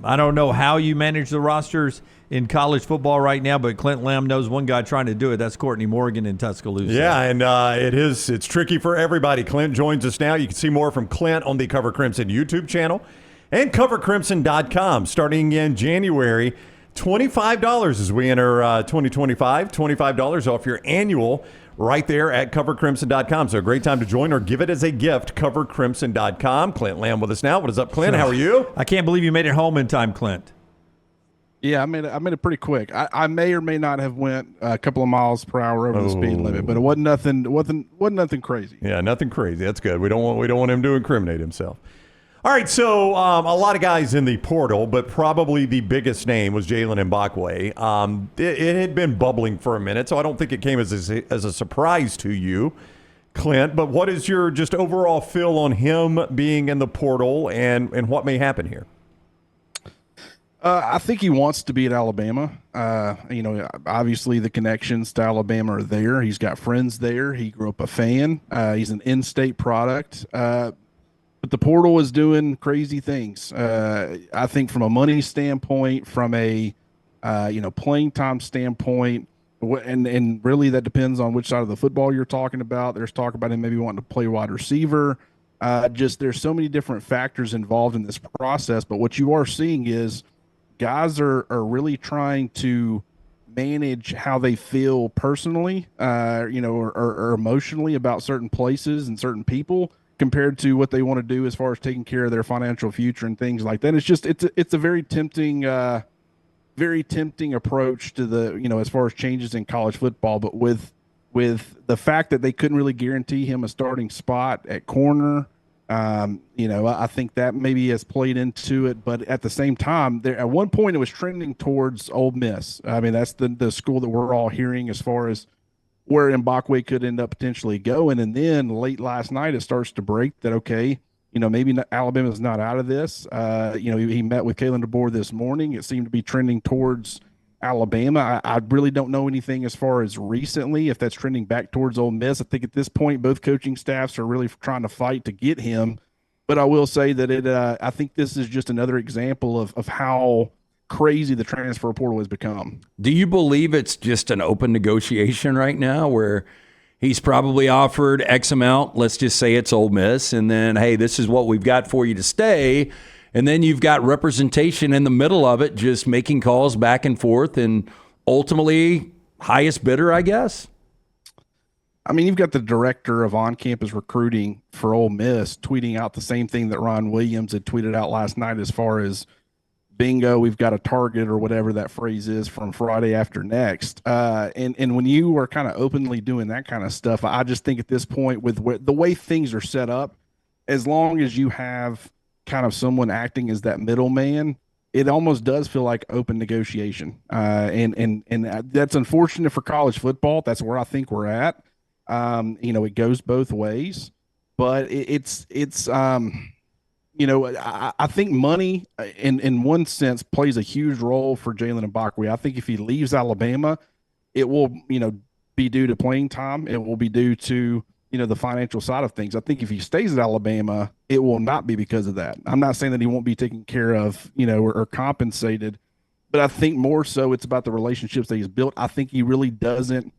I don't know how you manage the rosters in college football right now, but Clint Lamb knows one guy trying to do it. That's Courtney Morgan in Tuscaloosa. Yeah, and it's tricky for everybody. Clint joins us now. You can see more from Clint on the Cover Crimson YouTube channel and covercrimson.com starting in January. $25 as we enter 2025. $25 off your annual right there at covercrimson.com. So a great time to join or give it as a gift, covercrimson.com. Clint Lamb with us now. What is up, Clint? How are you? I can't believe you made it home in time, Clint. Yeah, I made it pretty quick. I may or may not have went a couple of miles per hour over the speed limit, but it wasn't nothing crazy. Yeah, nothing crazy. That's good. We don't want him to incriminate himself. All right, so a lot of guys in the portal, but probably the biggest name was Jaylen Mbakwe. It had been bubbling for a minute, so I don't think it came as a surprise to you, Clint. But what is your just overall feel on him being in the portal and what may happen here? I think he wants to be at Alabama. Obviously the connections to Alabama are there. He's got friends there. He grew up a fan. He's an in-state product. But the portal is doing crazy things. I think from a money standpoint, from a playing time standpoint, and really that depends on which side of the football you're talking about. There's talk about him maybe wanting to play wide receiver. There's so many different factors involved in this process. But what you are seeing is guys are really trying to manage how they feel personally, or emotionally about certain places and certain people, compared to what they want to do as far as taking care of their financial future and things like that. It's a very tempting approach to as far as changes in college football. But with the fact that they couldn't really guarantee him a starting spot at corner, I think that maybe has played into it. But at the same time, at one point it was trending towards Ole Miss. I mean, that's the school that we're all hearing as far as where Mbakwe could end up potentially going. And then late last night, it starts to break that, okay, maybe Alabama's not out of this. He met with Kalen DeBoer this morning. It seemed to be trending towards Alabama. I really don't know anything as far as recently, if that's trending back towards Ole Miss. I think at this point, both coaching staffs are really trying to fight to get him. But I will say that I think this is just another example of how crazy the transfer portal has become. Do you believe it's just an open negotiation right now where he's probably offered X amount, let's just say it's Ole Miss, and then, hey, this is what we've got for you to stay, and then you've got representation in the middle of it just making calls back and forth and ultimately highest bidder, I guess? I mean, you've got the director of on-campus recruiting for Ole Miss tweeting out the same thing that Ron Williams had tweeted out last night as far as bingo, we've got a target or whatever that phrase is from Friday after next. And when you are kind of openly doing that kind of stuff, I just think at this point with the way things are set up, as long as you have kind of someone acting as that middleman, it almost does feel like open negotiation. And that's unfortunate for college football. That's where I think we're at. It goes both ways, but I think money in one sense plays a huge role for Jaylen Mbakwe. I think if he leaves Alabama, it will, be due to playing time. It will be due to, the financial side of things. I think if he stays at Alabama, it will not be because of that. I'm not saying that he won't be taken care of, or compensated, but I think more so it's about the relationships that he's built. I think he really doesn't,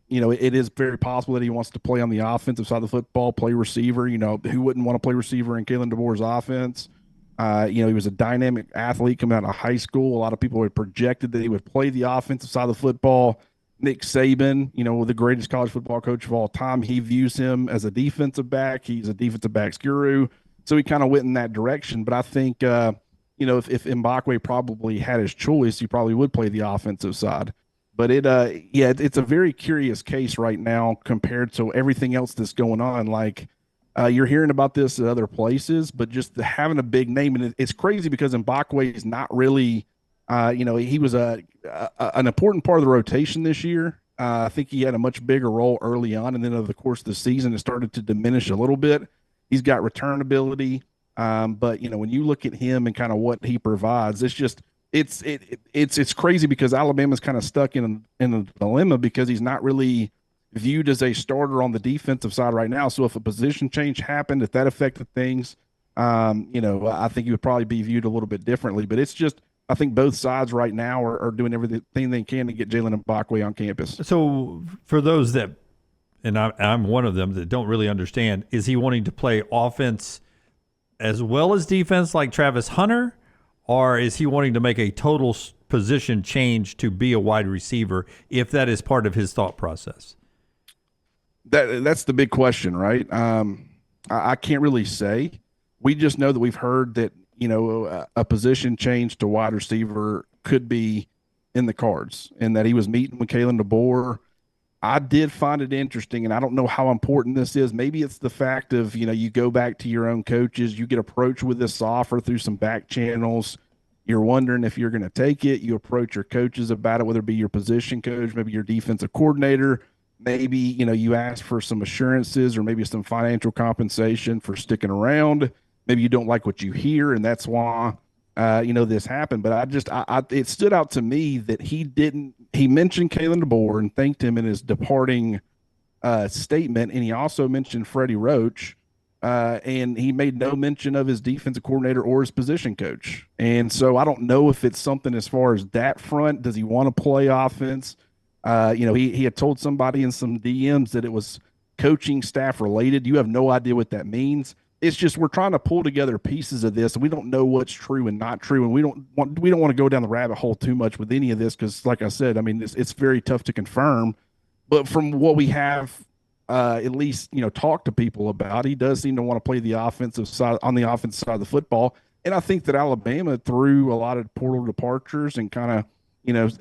it is very possible that he wants to play on the offensive side of the football, play receiver. Who wouldn't want to play receiver in Kalen DeBoer's offense? He was a dynamic athlete coming out of high school. A lot of people had projected that he would play the offensive side of the football. Nick Saban, the greatest college football coach of all time, he views him as a defensive back. He's a defensive backs guru. So he kind of went in that direction. But I think, if Mbakwe probably had his choice, he probably would play the offensive side. But it's a very curious case right now compared to everything else that's going on. Like you're hearing about this at other places, but just having a big name, and it's crazy because Mbakwe is not really, he was an important part of the rotation this year. I think he had a much bigger role early on, and then over the course of the season, it started to diminish a little bit. He's got return ability, but when you look at him and kind of what he provides, it's just. It's crazy because Alabama's kind of stuck in a dilemma because he's not really viewed as a starter on the defensive side right now. So if a position change happened, if that affected things, I think he would probably be viewed a little bit differently. But it's just, I think both sides right now are doing everything they can to get Jaylen Mbakwe on campus. So for those that, and I'm one of them that don't really understand, is he wanting to play offense as well as defense like Travis Hunter, or is he wanting to make a total position change to be a wide receiver, if that is part of his thought process? That's the big question, right? I can't really say. We just know that we've heard that, a position change to wide receiver could be in the cards, and that he was meeting with Kalen DeBoer. I did find it interesting, and I don't know how important this is. Maybe it's the fact of, you go back to your own coaches, you get approached with this offer through some back channels. You're wondering if you're going to take it. You approach your coaches about it, whether it be your position coach, maybe your defensive coordinator. Maybe, you ask for some assurances or maybe some financial compensation for sticking around. Maybe you don't like what you hear, and that's why, this happened. But it stood out to me that he mentioned Kalen DeBoer and thanked him in his departing statement. And he also mentioned Freddie Roach, and he made no mention of his defensive coordinator or his position coach. And so I don't know if it's something as far as that front. Does he want to play offense? He had told somebody in some DMs that it was coaching staff related. You have no idea what that means. It's just we're trying to pull together pieces of this, and we don't know what's true and not true, and we don't want to go down the rabbit hole too much with any of this because, like I said, I mean it's very tough to confirm. But from what we have, at least talked to people about, he does seem to want to play the offensive side on the offensive side of the football, and I think that Alabama, through a lot of portal departures and kind of,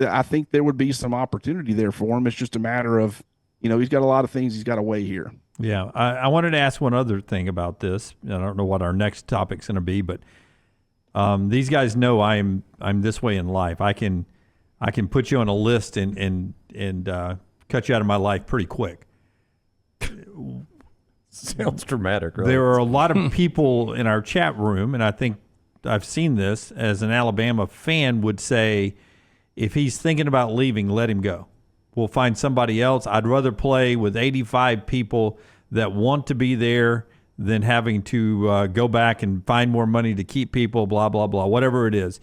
I think there would be some opportunity there for him. It's just a matter of, he's got a lot of things he's got to weigh here. Yeah, I wanted to ask one other thing about this. I don't know what our next topic's going to be, but these guys know I'm this way in life. I can put you on a list and cut you out of my life pretty quick. Sounds dramatic, really. There are a lot of people in our chat room, and I think I've seen this as an Alabama fan would say, if he's thinking about leaving, let him go. We'll find somebody else. I'd rather play with 85 people that want to be there than having to go back and find more money to keep people, blah, blah, blah, whatever it is.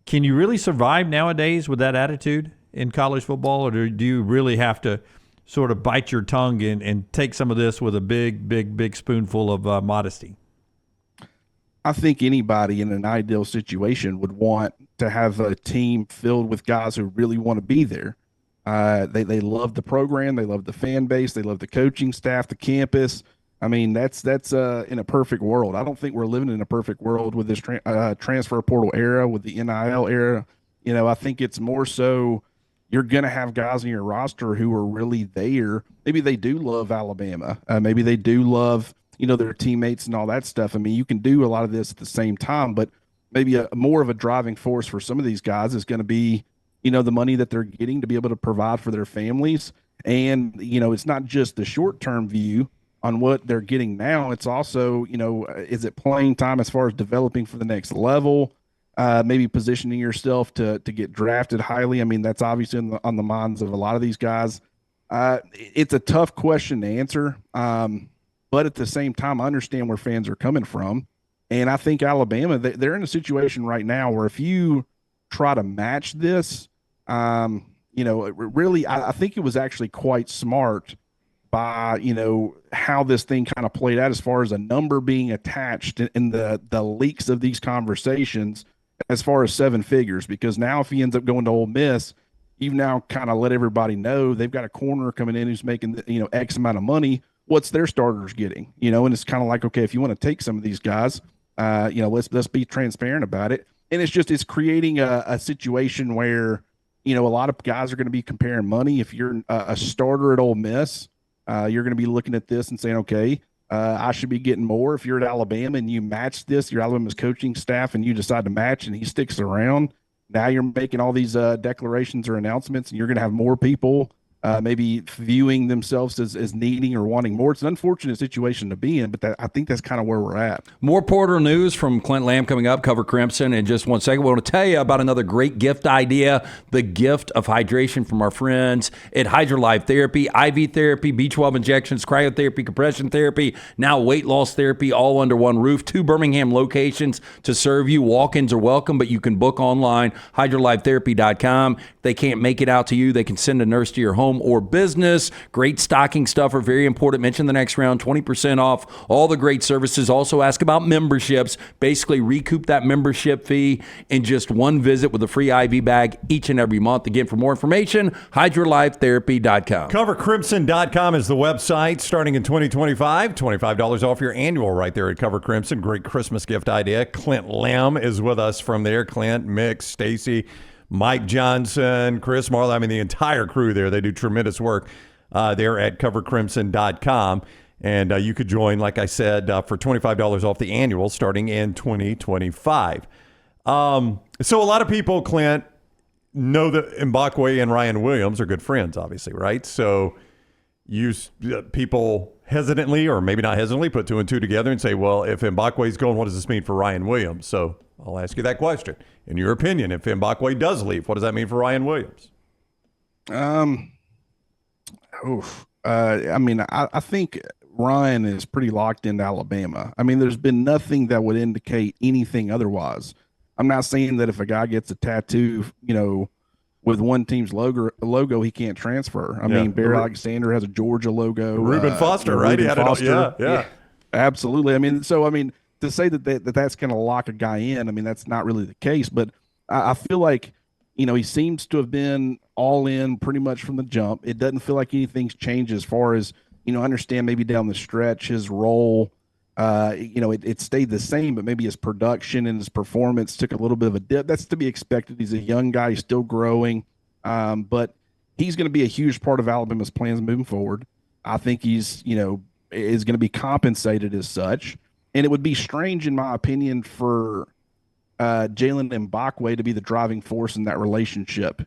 Can you really survive nowadays with that attitude in college football, or do you really have to sort of bite your tongue and take some of this with a big spoonful of modesty? I think anybody in an ideal situation would want to have a team filled with guys who really want to be there. They love the program. They love the fan base. They love the coaching staff, the campus. I mean, that's in a perfect world. I don't think we're living in a perfect world with this transfer portal era, with the NIL era. I think it's more so you're going to have guys in your roster who are really there. Maybe they do love Alabama. Maybe they do love, their teammates and all that stuff. I mean, you can do a lot of this at the same time, but maybe more of a driving force for some of these guys is going to be, the money that they're getting to be able to provide for their families. And, it's not just the short-term view on what they're getting now. It's also, is it playing time as far as developing for the next level, maybe positioning yourself to get drafted highly. I mean, that's obviously on the minds of a lot of these guys. It's a tough question to answer. But at the same time, I understand where fans are coming from. And I think Alabama, they're in a situation right now where if you try to match this, really, I think it was actually quite smart by, how this thing kind of played out as far as a number being attached in the leaks of these conversations as far as seven figures. Because now if he ends up going to Ole Miss, you've now kind of let everybody know they've got a corner coming in who's making, X amount of money. What's their starters getting? And it's kind of like, okay, if you want to take some of these guys, let's be transparent about it. And it's creating a situation where, a lot of guys are going to be comparing money. If you're a starter at Ole Miss, you're going to be looking at this and saying, okay, I should be getting more. If you're at Alabama and you match this, your Alabama's coaching staff, and you decide to match and he sticks around, now you're making all these declarations or announcements, and you're going to have more people maybe viewing themselves as needing or wanting more. It's an unfortunate situation to be in, but I think that's kind of where we're at. More Porter news from Clint Lamb coming up. Cover Crimson in just 1 second. We want to tell you about another great gift idea, the gift of hydration from our friends at HydroLife Therapy, IV therapy, B12 injections, cryotherapy, compression therapy, now weight loss therapy, all under one roof. 2 Birmingham locations to serve you. Walk-ins are welcome, but you can book online, hydrolifetherapy.com. If they can't make it out to you, they can send a nurse to your home or business. Great stocking stuffer, very important. Mention the next round, 20% off all the great services. Also ask about memberships. Basically recoup that membership fee in just one visit with a free IV bag each and every month. Again, for more information, hydrolifetherapy.com. CoverCrimson.com is the website. Starting in 2025, $25 off your annual right there at Cover Crimson. Great Christmas gift idea. Clint Lamb is with us from there. Clint, Mick, Stacy, Mike Johnson, Chris Marlowe. I mean, the entire crew there. They do tremendous work there at CoverCrimson.com. And you could join, like I said, for $25 off the annual starting in 2025. So a lot of people, Clint, know that Mbakwe and Ryan Williams are good friends, obviously, right? So people hesitantly, or maybe not hesitantly, put 2 and 2 together and say, well, if Mbakwe's going, what does this mean for Ryan Williams? So I'll ask you that question. In your opinion, if Mbakwe does leave, what does that mean for Ryan Williams? I mean, I think Ryan is pretty locked into Alabama. I mean, there's been nothing that would indicate anything otherwise. I'm not saying that if a guy gets a tattoo, with one team's logo, he can't transfer. I mean, Barry Alexander has a Georgia logo. Reuben Foster, right? Reuben He had Foster. Yeah, absolutely. I mean, to say that's going to lock a guy in, I mean, that's not really the case. But I feel like, he seems to have been all in pretty much from the jump. It doesn't feel like anything's changed as far as, I understand maybe down the stretch his role, it stayed the same, but maybe his production and his performance took a little bit of a dip. That's to be expected. He's a young guy, he's still growing, but he's going to be a huge part of Alabama's plans moving forward. I think he's, is going to be compensated as such. And it would be strange, in my opinion, for Jaylen Mbakwe to be the driving force in that relationship.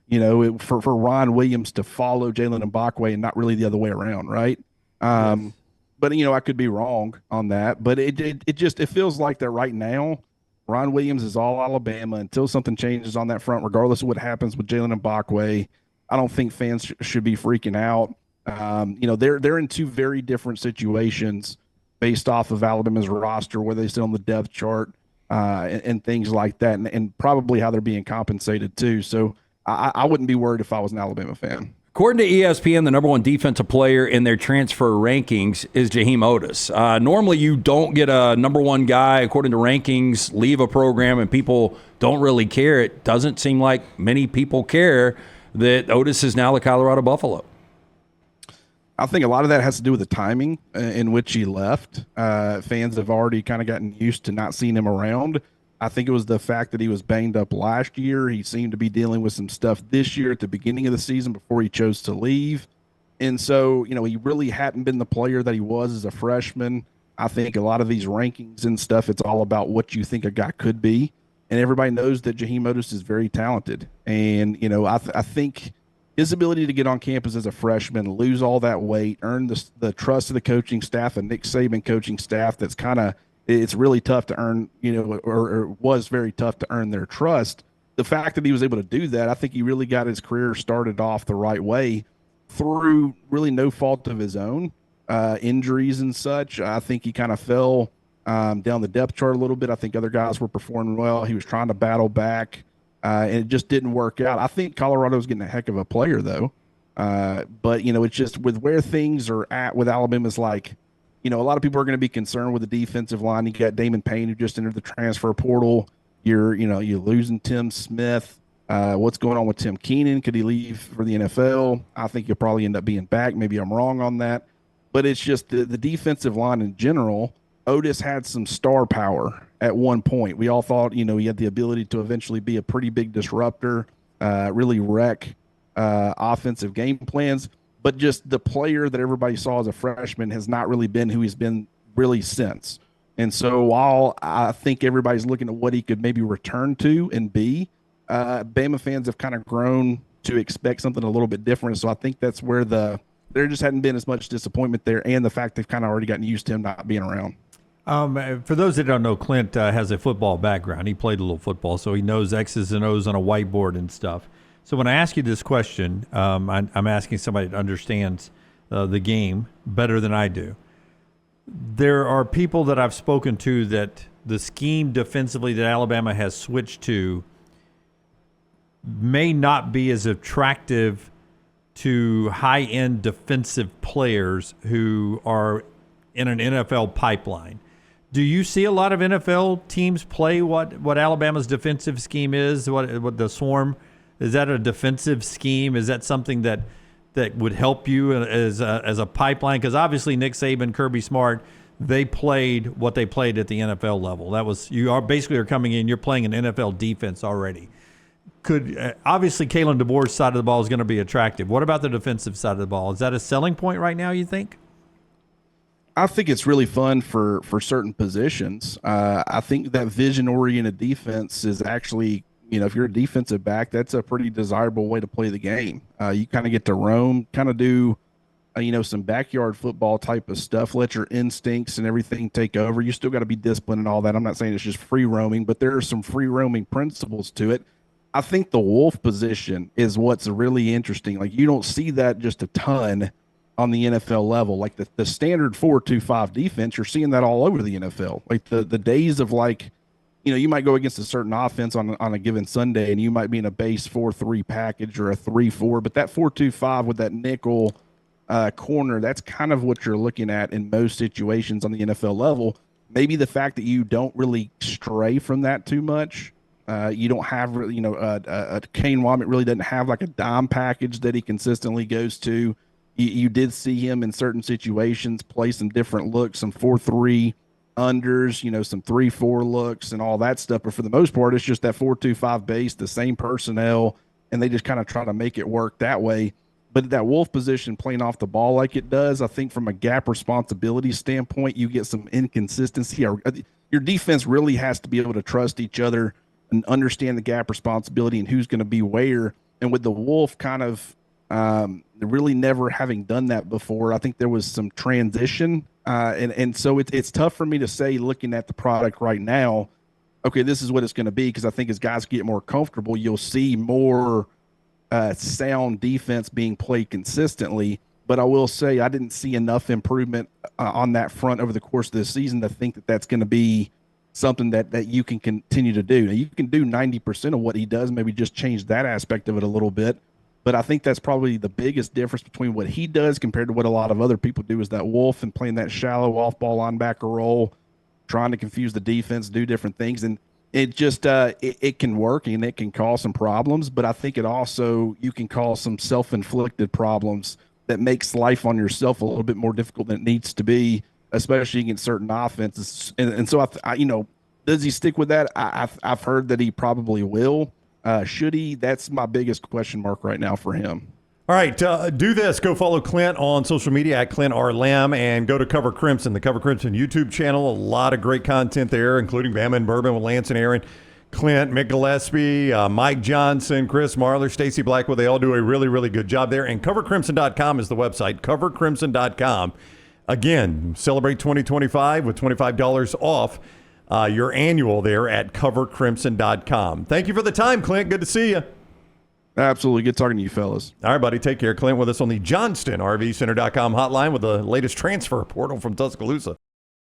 For Ryan Williams to follow Jaylen Mbakwe and not really the other way around, right? Yes. But I could be wrong on that. But it feels like that right now. Ryan Williams is all Alabama until something changes on that front, regardless of what happens with Jaylen Mbakwe. I don't think fans should be freaking out. They're in 2 very different situations based off of Alabama's roster, where they sit on the depth chart, and things like that, and probably how they're being compensated too. So I wouldn't be worried if I was an Alabama fan. According to ESPN, the number 1 defensive player in their transfer rankings is Jaheim Otis. Normally, you don't get a number 1 guy, according to rankings, leave a program and people don't really care. It doesn't seem like many people care that Otis is now the Colorado Buffalo. I think a lot of that has to do with the timing in which he left. Fans have already kind of gotten used to not seeing him around. I think it was the fact that he was banged up last year. He seemed to be dealing with some stuff this year at the beginning of the season before he chose to leave. And so, he really hadn't been the player that he was as a freshman. I think a lot of these rankings and stuff, it's all about what you think a guy could be. And everybody knows that Jaheim Otis is very talented. And, I think his ability to get on campus as a freshman, lose all that weight, earn the trust of the coaching staff and Nick Saban coaching staff, that's kind of, it's really tough to earn, or was very tough to earn their trust. The fact that he was able to do that, I think he really got his career started off the right way through really no fault of his own, injuries and such. I think he kind of fell down the depth chart a little bit. I think other guys were performing well. He was trying to battle back, and it just didn't work out. I think Colorado's getting a heck of a player, though. But, it's just with where things are at with Alabama's, like, a lot of people are going to be concerned with the defensive line. You got Damon Payne, who just entered the transfer portal. You're losing Tim Smith. What's going on with Tim Keenan? Could he leave for the NFL? I think he'll probably end up being back. Maybe I'm wrong on that. But it's just the defensive line in general. Otis had some star power at one point. We all thought, he had the ability to eventually be a pretty big disruptor, really wreck offensive game plans. But just the player that everybody saw as a freshman has not really been who he's been really since. And so while I think everybody's looking at what he could maybe return to and be, Bama fans have kind of grown to expect something a little bit different. So I think that's where there just hadn't been as much disappointment there, and the fact they've kind of already gotten used to him not being around. For those that don't know, Clint has a football background. He played a little football, so he knows X's and O's on a whiteboard and stuff. So when I ask you this question, I'm asking somebody that understands the game better than I do. There are people that I've spoken to that the scheme defensively that Alabama has switched to may not be as attractive to high-end defensive players who are in an NFL pipeline. Do you see a lot of NFL teams play what Alabama's defensive scheme is? What the Swarm, is that a defensive scheme? Is that something that would help you as a pipeline? Because obviously Nick Saban, Kirby Smart, they played what they played at the NFL level. That was, you are basically coming in, you're playing an NFL defense already. Obviously Kalen DeBoer's side of the ball is going to be attractive. What about the defensive side of the ball? Is that a selling point right now, you think? I think it's really fun for certain positions. I think that vision-oriented defense is actually, if you're a defensive back, that's a pretty desirable way to play the game. You kind of get to roam, kind of do, some backyard football type of stuff, let your instincts and everything take over. You still got to be disciplined and all that. I'm not saying it's just free roaming, but there are some free roaming principles to it. I think the wolf position is what's really interesting. Like, you don't see that just a ton on the NFL level. Like the standard 4-2-5 defense, you're seeing that all over the NFL. Like the days of you might go against a certain offense on a given Sunday and you might be in a base 4-3 package or a 3-4, but that 4-2-5 with that nickel corner, that's kind of what you're looking at in most situations on the NFL level. Maybe the fact that you don't really stray from that too much. You don't have, Kane Wommack really doesn't have like a dime package that he consistently goes to. You did see him in certain situations play some different looks, some 4-3 unders, some 3-4 looks and all that stuff. But for the most part, it's just that 4-2-5 base, the same personnel, and they just kind of try to make it work that way. But that wolf position playing off the ball like it does, I think from a gap responsibility standpoint, you get some inconsistency. Your defense really has to be able to trust each other and understand the gap responsibility and who's going to be where. And with the wolf kind of really never having done that before, I think there was some transition. And so it's tough for me to say, looking at the product right now, okay, this is what it's going to be, because I think as guys get more comfortable, you'll see more sound defense being played consistently. But I will say I didn't see enough improvement on that front over the course of this season to think that that's going to be something that you can continue to do. Now, you can do 90% of what he does, maybe just change that aspect of it a little bit. But I think that's probably the biggest difference between what he does compared to what a lot of other people do, is that wolf and playing that shallow off-ball linebacker role, trying to confuse the defense, do different things. And it just it can work and it can cause some problems. But I think it also, you can cause some self-inflicted problems that makes life on yourself a little bit more difficult than it needs to be, especially against certain offenses. And so, does he stick with that? I've heard that he probably will. Should he? That's my biggest question mark right now for him. All right, do this. Go follow Clint on social media at Clint R. Lamb, and go to Cover Crimson, the Cover Crimson YouTube channel. A lot of great content there, including Bama and Bourbon with Lance and Aaron, Clint, Mick Gillespie, Mike Johnson, Chris Marler, Stacey Blackwell. They all do a really, really good job there. And CoverCrimson.com is the website, CoverCrimson.com. Again, celebrate 2025 with $25 off your annual there at CoverCrimson.com. Thank you for the time, Clint. Good to see you. Absolutely. Good talking to you, fellas. All right, buddy. Take care. Clint with us on the JohnstonRVCenter.com hotline with the latest transfer portal from Tuscaloosa.